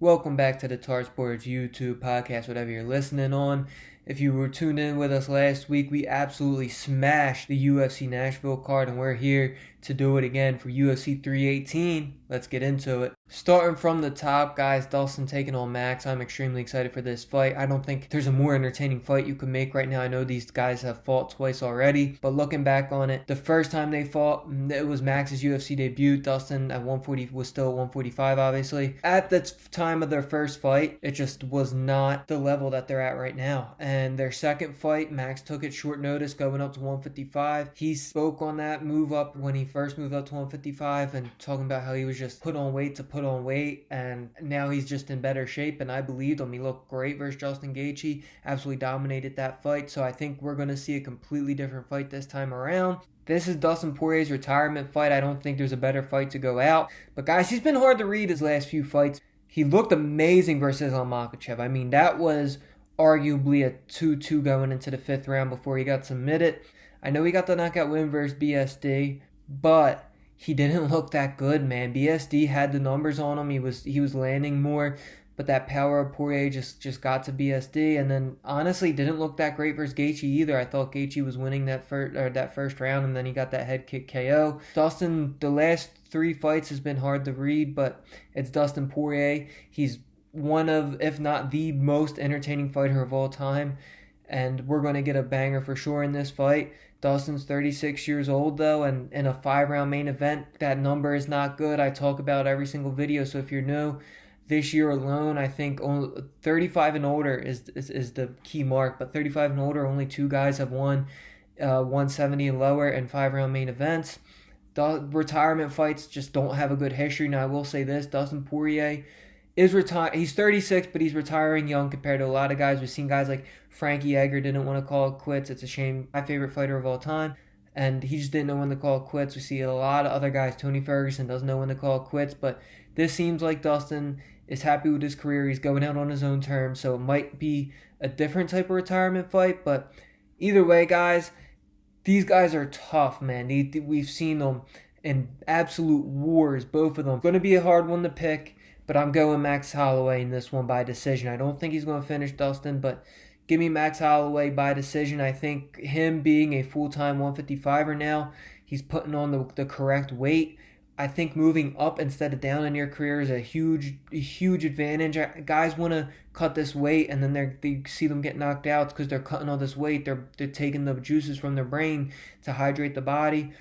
Welcome back to the Tar Sports YouTube podcast, whatever you're listening on. If you were tuned in with us last week, we absolutely smashed the UFC Nashville card, and we're here to do it again for UFC 318. Let's get into it. Starting from the top, guys, Dustin taking on Max. I'm extremely excited for this fight. I don't think there's a more entertaining fight you could make right now. I know these guys have fought twice already, but looking back on it, the first time they fought, it was Max's UFC debut. Dustin at 140 was still at 145, obviously. At the time of their first fight, it just was not the level that they're at right now. And their second fight, Max took it short notice, going up to 155. He spoke on that move up when he first moved up to 155 and talking about how he was just put on weight to put on weight, and now he's just in better shape, and I believed him. He looked great versus Justin Gaethje, absolutely dominated that fight, so I think we're going to see a completely different fight this time around. This is Dustin Poirier's retirement fight. I don't think there's a better fight to go out, but guys, he's been hard to read his last few fights. He looked amazing versus Islam Makhachev. I mean, that was arguably a 2-2 going into the fifth round before he got submitted. I know he got the knockout win versus BSD, but he didn't look that good, man. BSD had the numbers on him. He was landing more, but that power of Poirier just got to BSD, and then honestly didn't look that great versus Gaethje either. I thought Gaethje was winning that first round, and then he got that head kick KO. Dustin, the last three fights has been hard to read, but it's Dustin Poirier. He's one of, if not the most entertaining fighter of all time, and we're going to get a banger for sure in this fight. Dustin's 36 years old, though, and in a 5-round main event, that number is not good. I talk about every single video, so if you're new, this year alone, I think only 35 and older is the key mark, but 35 and older, only 2 guys have won 170 and lower in 5-round main events. The retirement fights just don't have a good history. Now, I will say this, Dustin Poirier is retired. He's 36, but he's retiring young compared to a lot of guys. We've seen guys like Frankie Edgar didn't want to call it quits. It's a shame. My favorite fighter of all time, and he just didn't know when to call it quits. We see a lot of other guys. Tony Ferguson doesn't know when to call it quits, but this seems like Dustin is happy with his career. He's going out on his own terms, so it might be a different type of retirement fight. But either way, guys, these guys are tough, man. We've seen them in absolute wars, both of them. It's going to be a hard one to pick, but I'm going Max Holloway in this one by decision. I don't think he's going to finish Dustin, but give me Max Holloway by decision. I think him being a full-time 155er now, he's putting on the correct weight. I think moving up instead of down in your career is a huge advantage. Guys want to cut this weight, and then they see them get knocked out because they're cutting all this weight. They're taking the juices from their brain to hydrate the body.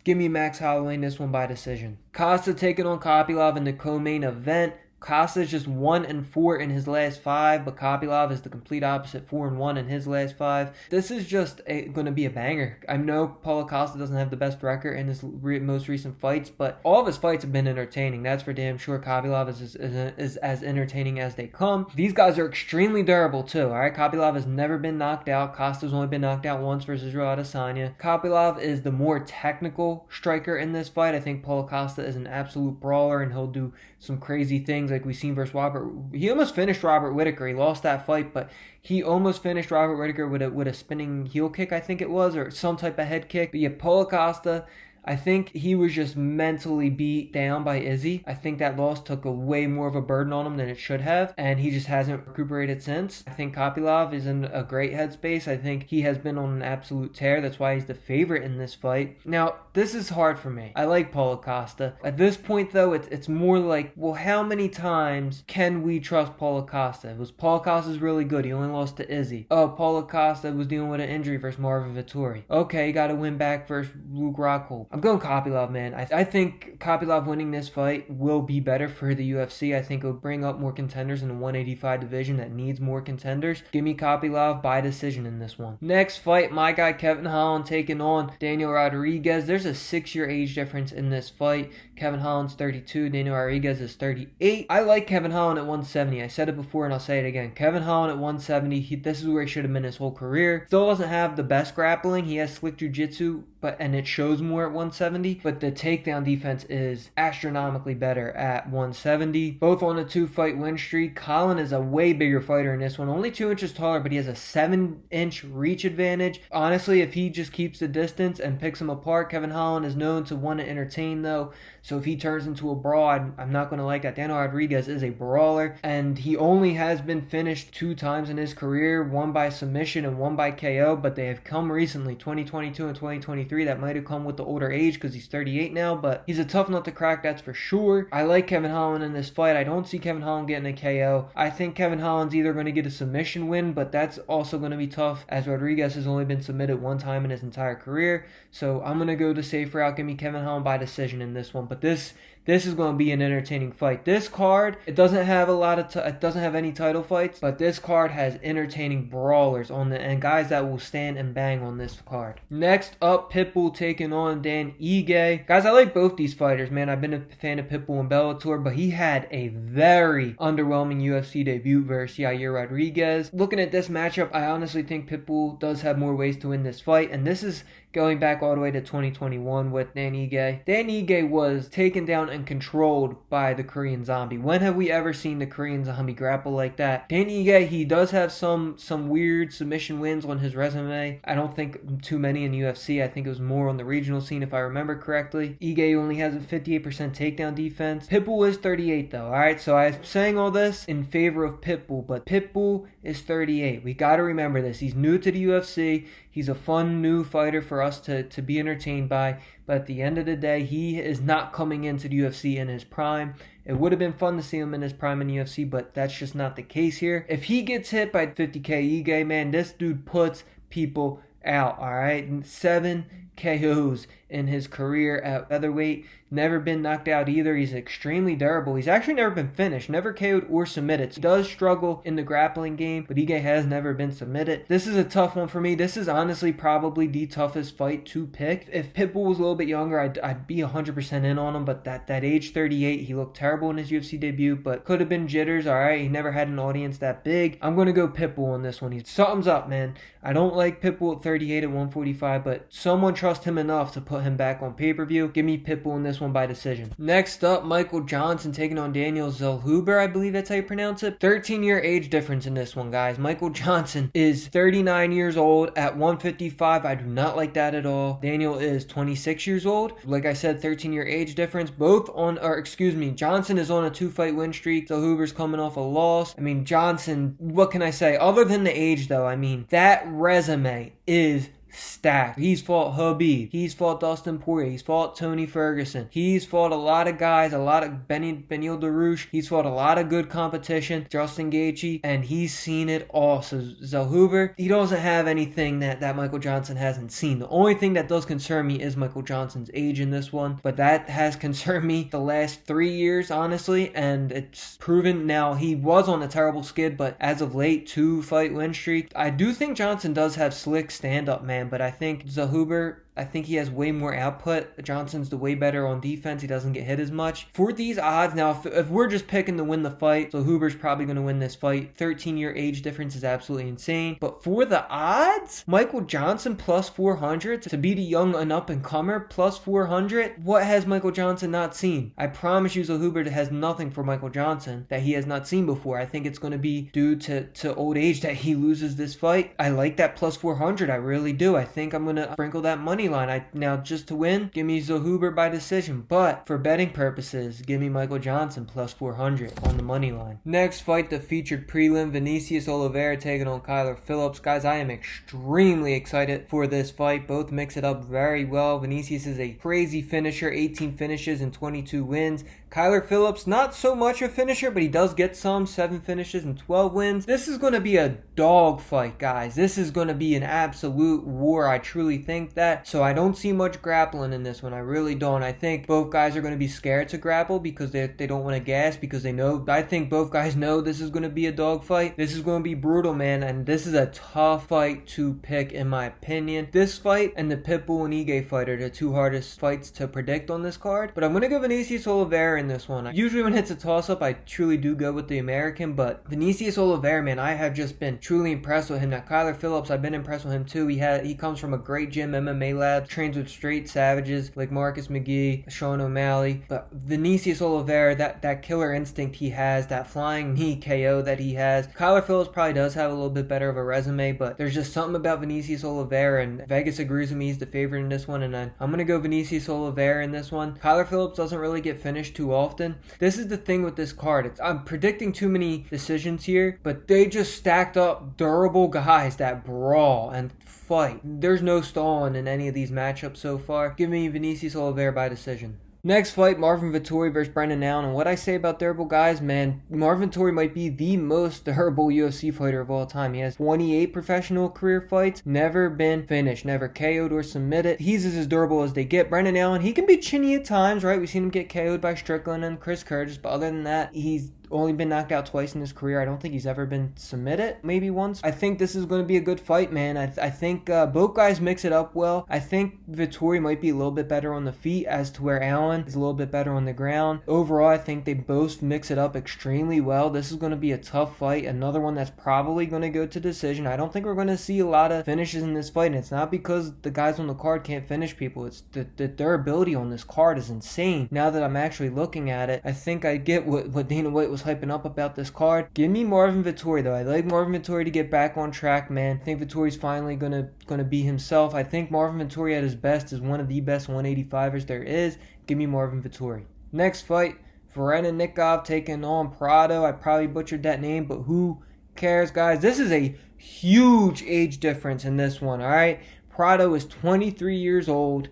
Give me Max Holloway in this one by decision. Costa taking on Kopylov in the co-main event. Costa's just 1-4 in his last 5, but Kopylov is the complete opposite, 4-1 in his last 5. This is just going to be a banger. I know Paulo Costa doesn't have the best record in his most recent fights, but all of his fights have been entertaining. That's for damn sure. Kopylov is as entertaining as they come. These guys are extremely durable too. All right, Kopylov has never been knocked out. Costa's only been knocked out once versus Israel Adesanya. Kopylov is the more technical striker in this fight. I think Paulo Costa is an absolute brawler, and he'll do some crazy things like we seen versus Robert. He almost finished Robert Whittaker. He lost that fight, but he almost finished Robert Whittaker with a spinning heel kick, I think it was, or some type of head kick. But yeah, Paulo Costa, I think he was just mentally beat down by Izzy. I think that loss took way more of a burden on him than it should have, and he just hasn't recuperated since. I think Kopylov is in a great headspace. I think he has been on an absolute tear. That's why he's the favorite in this fight. Now, this is hard for me. I like Paulo Costa. At this point, though, it's more like, well, how many times can we trust Paulo Costa? Paulo Costa's really good. He only lost to Izzy. Oh, Paulo Costa was dealing with an injury versus Marvin Vettori. Okay, he got to win back versus Luke Rockhold. I'm going Kopylov, man. I think Kopylov winning this fight will be better for the UFC. I think it'll bring up more contenders in the 185 division that needs more contenders. Give me Kopylov by decision in this one. Next fight, my guy Kevin Holland taking on Daniel Rodriguez. There's a 6-year age difference in this fight. Kevin Holland's 32, Daniel Rodriguez is 38. I like Kevin Holland at 170. I said it before and I'll say it again. Kevin Holland at 170, this is where he should have been his whole career. Still doesn't have the best grappling. He has slick jiu-jitsu and it shows more at 170, but the takedown defense is astronomically better at 170. Both on a 2-fight win streak. Colin is a way bigger fighter in this one, only 2 inches taller, but he has a 7-inch reach advantage. Honestly, if he just keeps the distance and picks him apart, Kevin Holland is known to want to entertain though, so if he turns into a brawl, I'm not going to like that. Daniel Rodriguez is a brawler, and he only has been finished 2 times in his career, one by submission and one by KO, but they have come recently, 2022 and 2023. That might have come with the older age because he's 38 now, but he's a tough nut to crack, that's for sure. I like Kevin Holland in this fight. I don't see Kevin Holland getting a KO. I think Kevin Holland's either going to get a submission win, but that's also going to be tough as Rodriguez has only been submitted 1 time in his entire career. So I'm going to go the safe route. Give me Kevin Holland by decision in this one. But this is going to be an entertaining fight. This card, it doesn't have it doesn't have any title fights, but this card has entertaining brawlers on the and guys that will stand and bang on this card. Next up, Pitbull taking on Dan Ige. Guys, I like both these fighters, man. I've been a fan of Pitbull in Bellator, but he had a very underwhelming UFC debut versus Yair Rodriguez. Looking at this matchup, I honestly think Pitbull does have more ways to win this fight, and this is going back all the way to 2021 with Dan Ige. Dan Ige was taken down and controlled by the Korean Zombie. When have we ever seen the Korean Zombie grapple like that? Dan Ige, he does have some weird submission wins on his resume. I don't think too many in UFC. I think it was more on the regional scene if I remember correctly. Ige only has a 58% takedown defense. Pitbull is 38 though, alright? So I'm saying all this in favor of Pitbull, but Pitbull is 38. We gotta remember this. He's new to the UFC. He's a fun new fighter for us to be entertained by, but at the end of the day, he is not coming into the UFC in his prime. It would have been fun to see him in his prime in the UFC, but that's just not the case here. If he gets hit by 50K Ige, man, this dude puts people out, alright? 7 KOs in his career at featherweight. Never been knocked out either. He's extremely durable. He's actually never been finished, never KO'd or submitted. He does struggle in the grappling game, but Ige has never been submitted. This is a tough one for me. This is honestly probably the toughest fight to pick. If Pitbull was a little bit younger, I'd be 100% in on him, but that age 38, he looked terrible in his UFC debut, but could have been jitters, alright? He never had an audience that big. I'm going to go Pitbull on this one. Something's up, man. I don't like Pitbull at 38 at 145, but someone trust him enough to put him back on pay-per-view. Give me Pitbull in this one by decision. Next up, Michael Johnson taking on Daniel Zellhuber, I believe that's how you pronounce it. 13-year age difference in this one, guys. Michael Johnson is 39 years old at 155. I do not like that at all. Daniel is 26 years old. Like I said, 13-year age difference. Johnson is on a 2-fight win streak. Zellhuber's coming off a loss. I mean, Johnson, what can I say? Other than the age, though, I mean, that resume is stacked. He's fought Habib. He's fought Dustin Poirier. He's fought Tony Ferguson. He's fought a lot of guys, a lot of Beneil Dariush. He's fought a lot of good competition. Justin Gaethje, and he's seen it all. So Zellhuber, he doesn't have anything that Michael Johnson hasn't seen. The only thing that does concern me is Michael Johnson's age in this one, but that has concerned me the last 3 years, honestly, and it's proven. Now, he was on a terrible skid, but as of late, 2-fight win streak. I do think Johnson does have slick stand-up, man, but I think Zellhuber, I think he has way more output. Johnson's the way better on defense. He doesn't get hit as much. For these odds, now if we're just picking to win the fight, Zellhuber's probably going to win this fight. 13-year age difference is absolutely insane. But for the odds, Michael Johnson plus 400 to be the young and up-and-comer plus 400. What has Michael Johnson not seen? I promise you Zellhuber has nothing for Michael Johnson that he has not seen before. I think it's going to be due to old age that he loses this fight. I like that plus 400. I really do. I think I'm going to sprinkle that money line. Now, just to win, give me Zellhuber by decision, but for betting purposes, give me Michael Johnson plus 400 on the money line. Next fight, the featured prelim, Vinicius Oliveira taking on Kyler Phillips. Guys, I am extremely excited for this fight. Both mix it up very well. Vinicius is a crazy finisher, 18 finishes and 22 wins. Kyler Phillips, not so much a finisher, but he does get some, 7 finishes and 12 wins. This is going to be a dog fight, guys. This is going to be an absolute war. I truly think that. So I don't see much grappling in this one. I really don't. I think both guys are going to be scared to grapple because they don't want to gas, because they know. I think both guys know this is going to be a dog fight. This is going to be brutal, man, and this is a tough fight to pick in my opinion. This fight and the Pitbull and Ige fight are the 2 hardest fights to predict on this card, but I'm going to go Vinicius Oliveira in this one. Usually when it's a toss-up, I truly do go with the American, but Vinicius Oliveira, man, I have just been truly impressed with him. Now, Kyler Phillips, I've been impressed with him too. He comes from a great gym, MMA lad, trains with straight savages like Marcus McGee, Sean O'Malley. But Vinicius Oliveira, that killer instinct he has, that flying knee KO that he has. Kyler Phillips probably does have a little bit better of a resume, but there's just something about Vinicius Oliveira, and Vegas agrees with me. He's the favorite in this one, and I'm going to go Vinicius Oliveira in this one. Kyler Phillips doesn't really get finished too often. This is the thing with this card. I'm predicting too many decisions here, but they just stacked up durable guys that brawl and fight. There's no stalling in any of these matchups so far. Give me Vinicius Oliveira by decision. Next fight, Marvin Vettori versus Brendan Allen. And what I say about durable guys, man, Marvin Vettori might be the most durable UFC fighter of all time. He has 28 professional career fights, never been finished, never KO'd or submitted. He's as durable as they get. Brendan Allen, he can be chinny at times, right? We've seen him get KO'd by Strickland and Chris Curtis, but other than that, he's only been knocked out twice in his career. I don't think he's ever been submitted, maybe once. I think this is going to be a good fight, man. I think both guys mix it up well. I think Vettori might be a little bit better on the feet, as to where Allen is a little bit better on the ground. Overall, I think they both mix it up extremely well. This is going to be a tough fight. Another one that's probably going to go to decision. I don't think we're going to see a lot of finishes in this fight, and it's not because the guys on the card can't finish people. It's the durability on this card is insane. Now that I'm actually looking at it, I think I get what Dana White was hyping up about this card. Give me Marvin Vettori, though. I like Marvin Vettori to get back on track, man. I think Vettori's finally gonna be himself. I think Marvin Vettori at his best is one of the best 185ers there is. Give me Marvin Vettori. Next fight, Varenikov taking on Prado. I probably butchered that name, but who cares, guys? This is a huge age difference in this one, all right? Prado is 23 years old.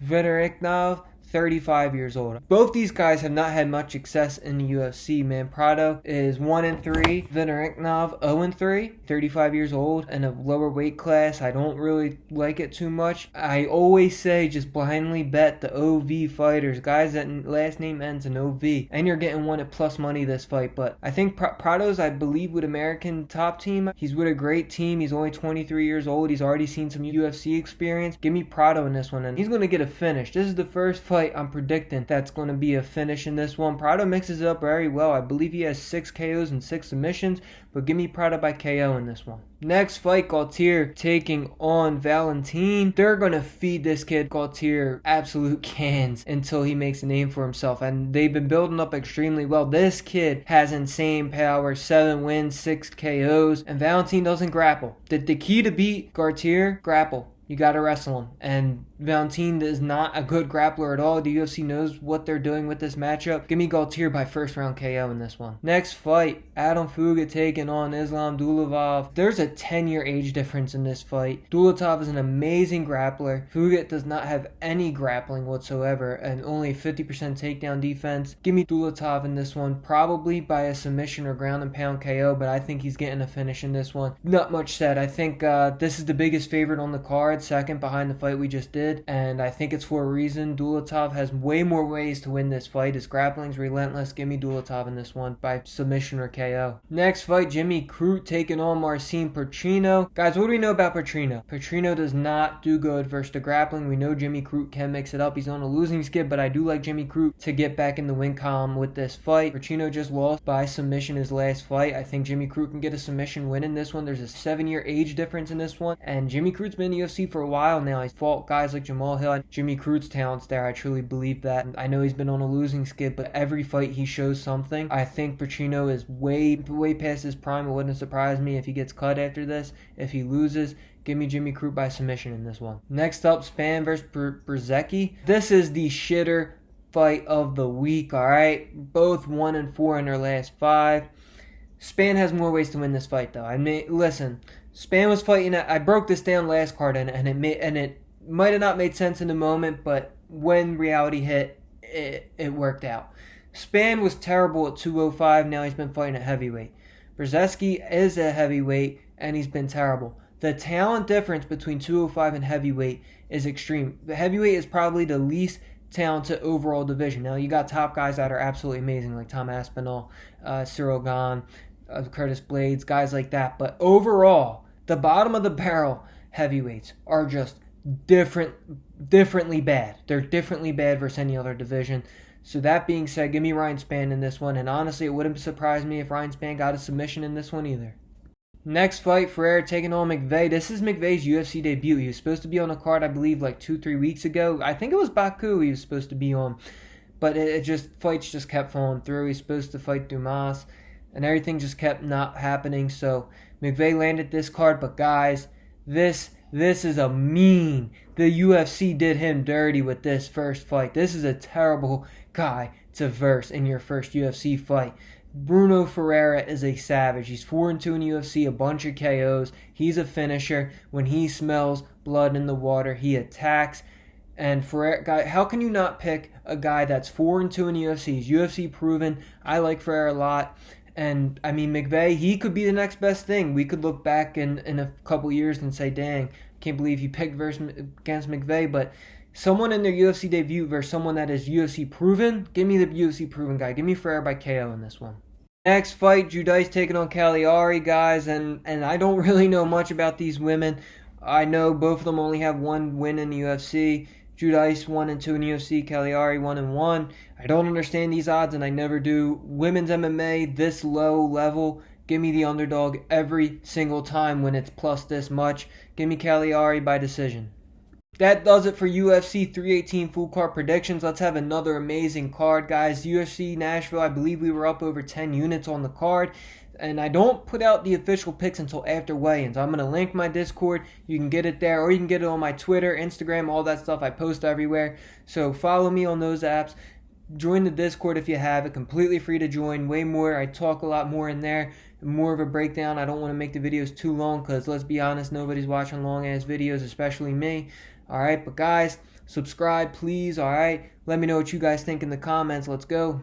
Varenikov, 35 years old. Both these guys have not had much success in the UFC, man. Prado is 1-3. Varenikov 0-3. 35 years old and a lower weight class. I don't really like it too much. I always say just blindly bet the OV fighters, guys that last name ends in OV, and you're getting one at plus money this fight. But I think Prado's, I believe, with American Top Team. He's with a great team. He's only 23 years old. He's already seen some UFC experience. Give me Prado in this one, and he's going to get a finish. This is the first fight I'm predicting that's going to be a finish in this one. Prado mixes it up very well. I believe he has 6 KOs and 6 submissions, but give me Prado by KO in this one. Next fight, Gaultier taking on Valentin. They're going to feed this kid Gaultier absolute cans until he makes a name for himself, and they've been building up extremely well. This kid has insane power, 7 wins, 6 KOs, and Valentin doesn't grapple. The key to beat Gaultier, grapple. You got to wrestle him. And Valentin is not a good grappler at all. The UFC knows what they're doing with this matchup. Give me Gaultier by first round KO in this one. Next fight, Adam Fuga taking on Islam Dulatov. There's a 10-year age difference in this fight. Dulatov is an amazing grappler. Fuga does not have any grappling whatsoever and only 50% takedown defense. Give me Dulatov in this one, probably by a submission or ground and pound KO, but I think he's getting a finish in this one. Not much said. I think this is the biggest favorite on the card, second behind the fight we just did, and I think it's for a reason. Dulatov has way more ways to win this fight. His grappling's relentless. Give me Dulatov in this one by submission or KO. Next fight, Jimmy Crute taking on Marcin Petrino. Guys, what do we know about Petrino? Petrino does not do good versus the grappling. We know Jimmy Crute can mix it up. He's on a losing skid, but I do like Jimmy Crute to get back in the win column with this fight. Petrino just lost by submission his last fight. I think Jimmy Crute can get a submission win in this one. There's a 7-year age difference in this one, and Jimmy Crute's been in the UFC for a while now. He's fought guys like Jamal Hill. Jimmy Crute's talent's there. I truly believe that. I know he's been on a losing skid, but every fight he shows something. I think Petrino is way past his prime. It wouldn't surprise me if he gets cut after this. If he loses, give me Jimmy Crute by submission in this one. Next up, Span versus Brzezicki. This is the shitter fight of the week, alright? Both 1-4 in their last 5. Span has more ways to win this fight, though. I mean, listen, Span was fighting. I broke this down last card, and it might have not made sense in the moment, but when reality hit, it worked out. Span was terrible at 205. Now he's been fighting at heavyweight. Brzezicki is a heavyweight, and he's been terrible. The talent difference between 205 and heavyweight is extreme. The heavyweight is probably the least talented overall division. Now, you got top guys that are absolutely amazing, like Tom Aspinall, Cyril Gahn, Curtis Blades, guys like that. But overall, the bottom of the barrel heavyweights are just differently bad. They're differently bad versus any other division. So that being said, give me Ryan Spann in this one. And honestly, it wouldn't surprise me if Ryan Spann got a submission in this one either. Next fight, Ferreira taking on McVeigh. This is McVeigh's UFC debut. He was supposed to be on the card, I believe, like 2-3 weeks ago. I think it was Baku he was supposed to be on. But fights just kept falling through. He's supposed to fight Dumas, and everything just kept not happening. So McVeigh landed this card. But guys, this is a mean. The UFC did him dirty with this first fight. This is a terrible guy to verse in your first UFC fight. Bruno Ferreira is a savage. He's 4-2 in UFC, a bunch of KOs. He's a finisher. When he smells blood in the water, he attacks. And Ferreira, guy, how can you not pick a guy that's 4-2 in UFC? He's UFC proven. I like Ferreira a lot. And, I mean, McVeigh, he could be the next best thing. We could look back in a couple years and say, dang, I can't believe he picked against McVeigh. But someone in their UFC debut versus someone that is UFC proven, give me the UFC proven guy. Give me Ferreira by KO in this one. Next fight, Judice taking on Cagliari, guys. And I don't really know much about these women. I know both of them only have one win in the UFC. Judice 1-2 in UFC, Cagliari 1-1. I don't understand these odds, and I never do. Women's MMA, this low level, give me the underdog every single time when it's plus this much. Give me Cagliari by decision. That does it for UFC 318 full card predictions. Let's have another amazing card, guys. UFC Nashville, I believe we were up over 10 units on the card. And I don't put out the official picks until after weigh-ins. I'm going to link my Discord. You can get it there, or you can get it on my Twitter, Instagram, all that stuff. I post everywhere. So follow me on those apps. Join the Discord if you have it. Completely free to join. Way more. I talk a lot more in there. More of a breakdown. I don't want to make the videos too long because, let's be honest, nobody's watching long-ass videos, especially me. Alright, but guys, subscribe, please. Alright, let me know what you guys think in the comments. Let's go.